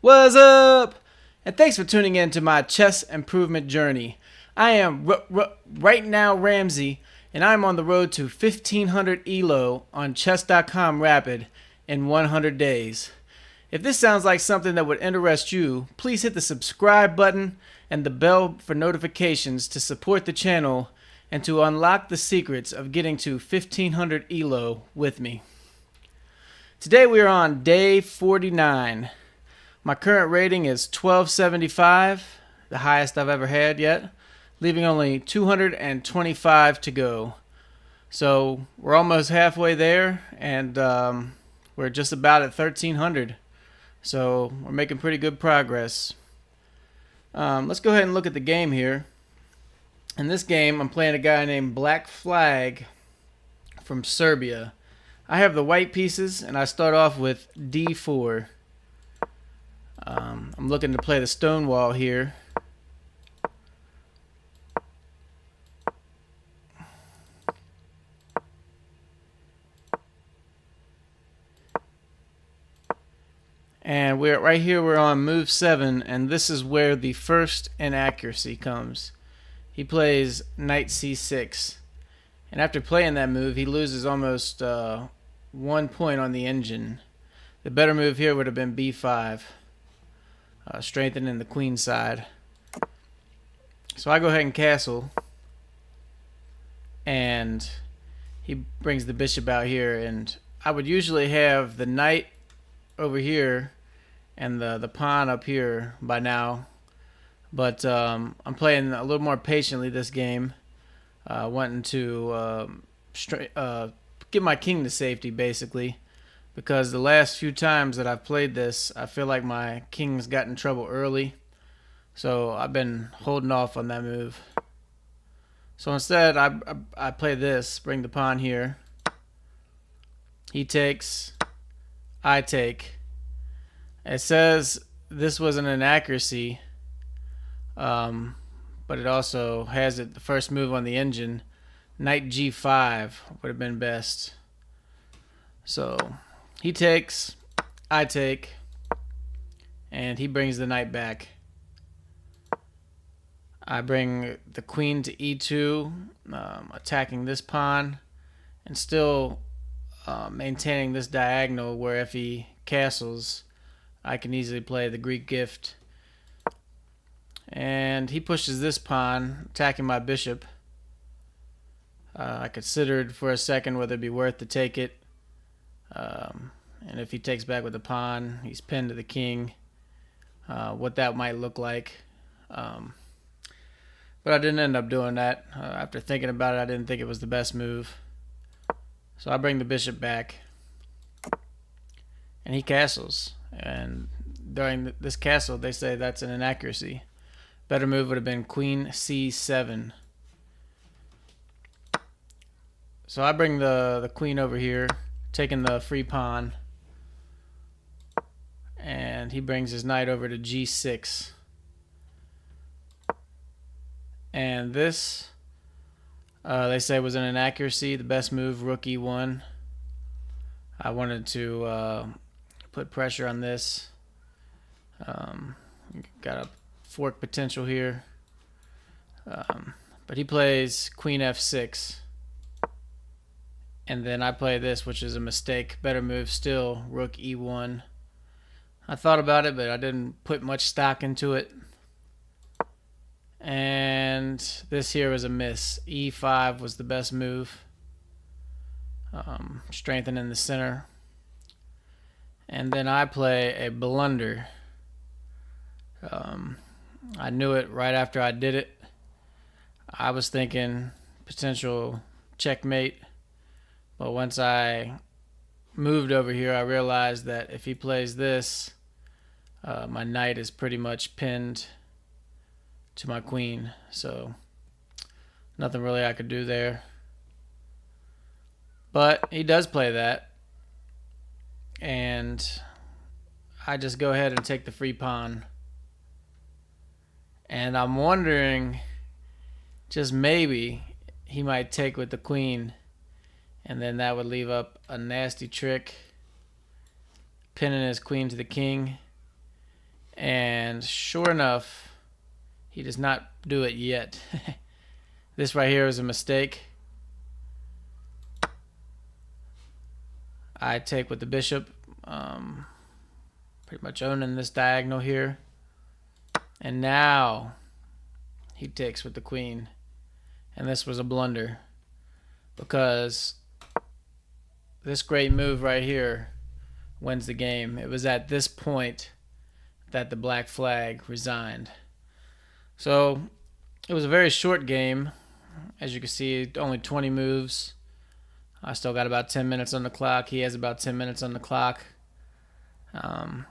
What's up? And thanks for tuning in to my chess improvement journey. I am right now Ramsey, and I'm on the road to 1500 ELO on chess.com Rapid in 100 days. If this sounds like something that would interest you, please hit the subscribe button and the bell for notifications to support the channel and to unlock the secrets of getting to 1500 ELO with me. Today we are on day 49. My current rating is 1275, the highest I've ever had yet, leaving only 225 to go. So we're almost halfway there, and we're just about at 1300. So we're making pretty good progress. Let's go ahead and look at the game here. In this game, I'm playing a guy named Black Flag from Serbia. I have the white pieces, and I start off with d4. I'm looking to play the stonewall here. And we're right here, we're on move 7, and this is where the first inaccuracy comes. He plays knight c6, and after playing that move, he loses almost 1 point on the engine. The better move here would have been b5, strengthening the queen side. So I go ahead and castle, and he brings the bishop out here, and I would usually have the knight over here and the pawn up here by now, but I'm playing a little more patiently this game, wanting to get my king to safety basically, because the last few times that I've played this, I feel like my king's got in trouble early, so I've been holding off on that move. So instead, I play this, bring the pawn here. He takes, I take. It says this was an inaccuracy, but it also has it the first move on the engine. Knight g5 would have been best. So he takes, I take, and he brings the knight back. I bring the queen to e2, attacking this pawn, and still maintaining this diagonal where if he castles, I can easily play the Greek gift. And he pushes this pawn, attacking my bishop. I considered for a second whether it'd be worth to take it. And if he takes back with the pawn, he's pinned to the king. What that might look like. But I didn't end up doing that. After thinking about it, I didn't think it was the best move. So I bring the bishop back. And he castles. And during this castle, they say that's an inaccuracy. Better move would have been queen c7. So I bring the queen over here, taking the free pawn. And he brings his knight over to g6. And this, they say, was an inaccuracy. The best move, rook e1. I wanted to put pressure on this. Got a fork potential here. But he plays queen f6. And then I play this, which is a mistake. Better move still, rook e1. I thought about it, but I didn't put much stock into it. And this here was a miss. e5 was the best move. Strengthening the center. And then I play a blunder. I knew it right after I did it. I was thinking potential checkmate. But once I moved over here, I realized that if he plays this, my knight is pretty much pinned to my queen. So nothing really I could do there. But he does play that. And I just go ahead and take the free pawn. And I'm wondering, just maybe, he might take with the queen. And then that would leave up a nasty trick, pinning his queen to the king. And sure enough, he does not do it yet. This right here is a mistake. I take with the bishop, pretty much owning this diagonal here. And now he takes with the queen. And this was a blunder, because this great move right here wins the game. It was at this point that the black flag resigned. So it was a very short game. As you can see, only 20 moves. I still got about 10 minutes on the clock. He has about 10 minutes on the clock. It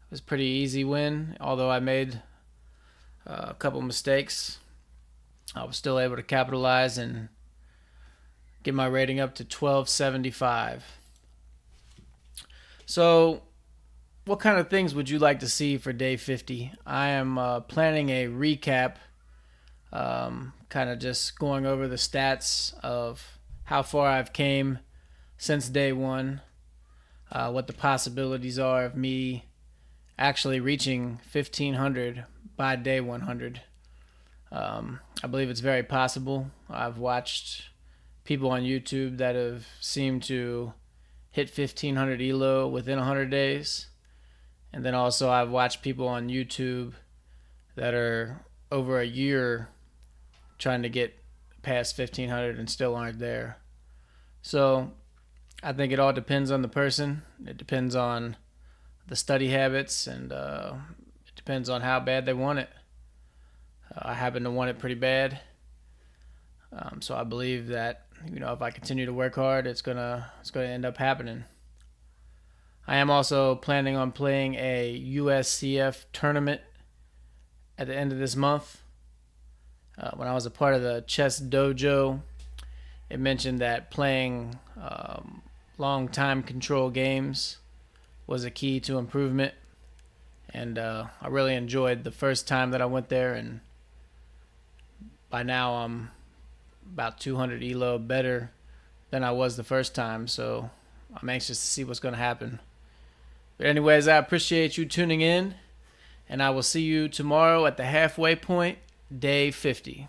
was a pretty easy win, although I made a couple mistakes. I was still able to capitalize and get my rating up to 1275. So what kind of things would you like to see for day 50? I am planning a recap, kind of just going over the stats of how far I've came since day one, what the possibilities are of me actually reaching 1500 by day 100. I believe it's very possible. I've watched people on YouTube that have seemed to hit 1500 ELO within 100 days. And then also I've watched people on YouTube that are over a year trying to get past 1500 and still aren't there. So I think it all depends on the person. It depends on the study habits, and it depends on how bad they want it. I happen to want it pretty bad. So I believe that, if I continue to work hard, it's gonna end up happening. I am also planning on playing a USCF tournament at the end of this month. When I was a part of the chess dojo, it mentioned that playing long time control games was a key to improvement. And I really enjoyed the first time that I went there, and by now I'm about 200 ELO better than I was the first time, so I'm anxious to see what's going to happen. But anyways, I appreciate you tuning in, and I will see you tomorrow at the halfway point, day 50.